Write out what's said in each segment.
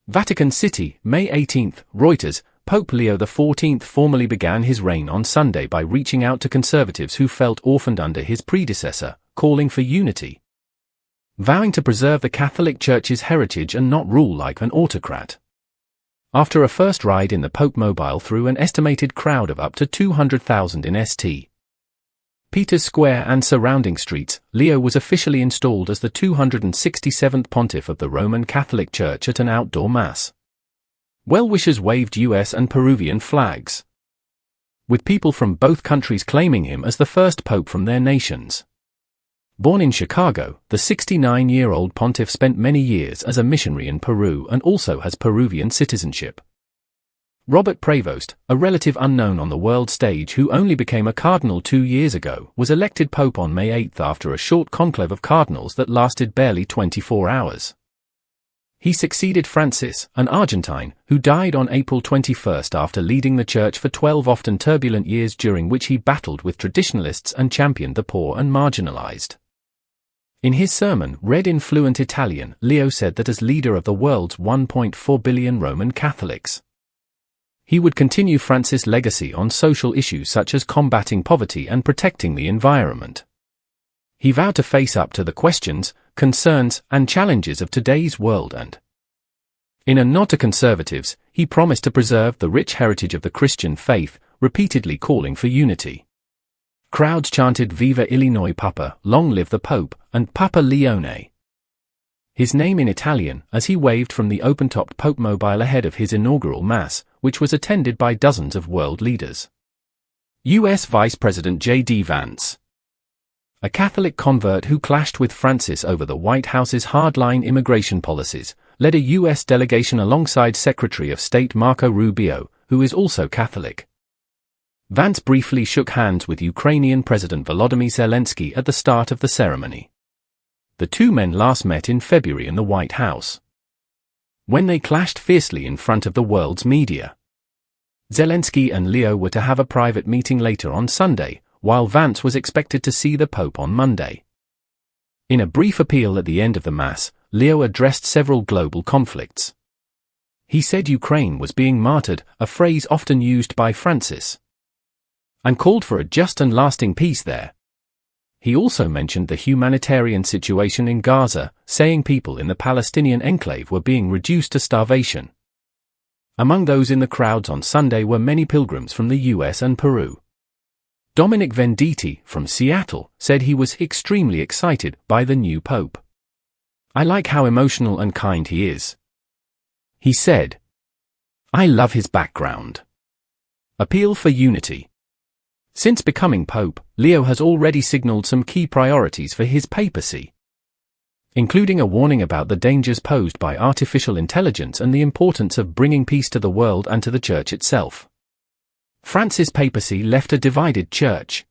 Vatican City, May 18, Reuters. Pope Leo XIV formally began his reign on Sunday by reaching out to conservatives who felt orphaned under his predecessor, calling for unity, vowing to preserve the Catholic Church's heritage and not rule like an autocrat. After a first ride in the Pope Mobile through an estimated crowd of up to 200,000 in St. Peter's Square and surrounding streets, Leo was officially installed as the 267th pontiff of the Roman Catholic Church at an outdoor mass. Well-wishers waved US and Peruvian flags, with people from both countries claiming him as the first pope from their nations. Born in Chicago, the 69-year-old pontiff spent many years as a missionary in Peru and also has Peruvian citizenship. Robert Prevost, a relative unknown on the world stage who only became a cardinal 2 years ago, was elected pope on May 8 after a short conclave of cardinals that lasted barely 24 hours. He succeeded Francis, an Argentine, who died on April 21 after leading the church for 12 often turbulent years during which he battled with traditionalists and championed the poor and marginalized. In his sermon, read in fluent Italian, Leo said that as leader of the world's 1.4 billion Roman Catholics, he would continue Francis' legacy on social issues such as combating poverty and protecting the environment. He vowed to face up to the questions, concerns, and challenges of today's world and, in a nod to conservatives, he promised to preserve the rich heritage of the Christian faith, repeatedly calling for unity. Crowds chanted Viva Illinois Papa, long live the Pope, and Papa Leone, his name in Italian, as he waved from the open-topped Pope Mobile ahead of his inaugural Mass, which was attended by dozens of world leaders. U.S. Vice President J.D. Vance, a Catholic convert who clashed with Francis over the White House's hardline immigration policies, led a U.S. delegation alongside Secretary of State Marco Rubio, who is also Catholic. Vance briefly shook hands with Ukrainian President Volodymyr Zelensky at the start of the ceremony. The two men last met in February in the White House, when they clashed fiercely in front of the world's media. Zelensky and Leo were to have a private meeting later on Sunday, while Vance was expected to see the Pope on Monday. In a brief appeal at the end of the Mass, Leo addressed several global conflicts. He said Ukraine was being martyred, a phrase often used by Francis, and called for a just and lasting peace there. He also mentioned the humanitarian situation in Gaza, saying people in the Palestinian enclave were being reduced to starvation. Among those in the crowds on Sunday were many pilgrims from the US and Peru. Dominic Venditti, from Seattle, said he was extremely excited by the new pope. "I like how emotional and kind he is," he said. "I love his background." Appeal for unity. Since becoming pope, Leo has already signaled some key priorities for his papacy, including a warning about the dangers posed by artificial intelligence and the importance of bringing peace to the world and to the church itself. Francis' papacy left a divided church,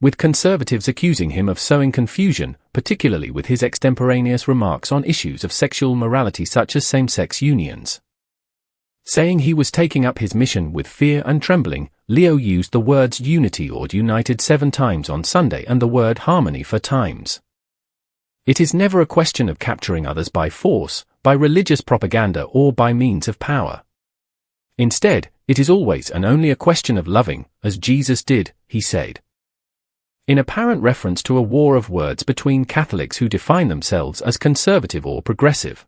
with conservatives accusing him of sowing confusion, particularly with his extemporaneous remarks on issues of sexual morality such as same-sex unions. Saying he was taking up his mission with fear and trembling, Leo used the words unity or united 7 times on Sunday and the word harmony 4 times. It is never a question of capturing others by force, by religious propaganda or by means of power. Instead, it is always and only a question of loving, as Jesus did, he said, in apparent reference to a war of words between Catholics who define themselves as conservative or progressive.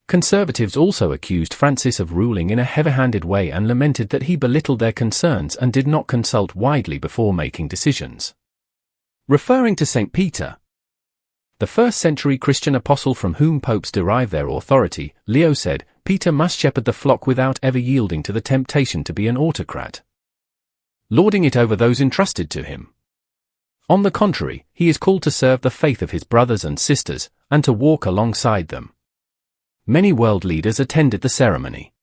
Conservatives also accused Francis of ruling in a heavy-handed way and lamented that he belittled their concerns and did not consult widely before making decisions. Referring to St. Peter, the first-century Christian apostle from whom popes derive their authority, Leo said, Peter must shepherd the flock without ever yielding to the temptation to be an autocrat, lording it over those entrusted to him. On the contrary, he is called to serve the faith of his brothers and sisters, and to walk alongside them. Many world leaders attended the ceremony,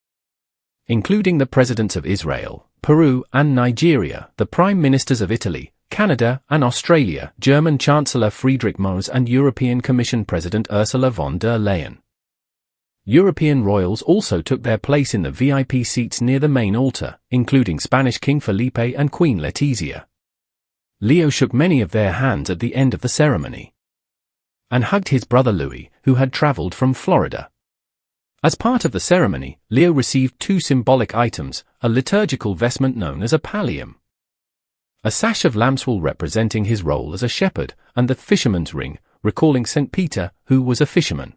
including the presidents of Israel, Peru, and Nigeria, the prime ministers of Italy, Canada, and Australia, German Chancellor Friedrich Merz, and European Commission President Ursula von der Leyen. European royals also took their place in the VIP seats near the main altar, including Spanish King Felipe and Queen Letizia. Leo shook many of their hands at the end of the ceremony, and hugged his brother Louis, who had traveled from Florida. As part of the ceremony, Leo received two symbolic items, a liturgical vestment known as a pallium, a sash of lambswool representing his role as a shepherd, and the fisherman's ring, recalling St. Peter, who was a fisherman.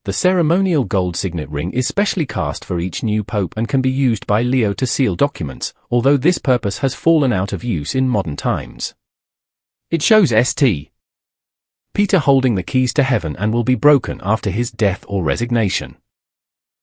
The ceremonial gold signet ring is specially cast for each new pope and can be used by Leo to seal documents, although this purpose has fallen out of use in modern times. It shows St. Peter holding the keys to heaven and will be broken after his death or resignation.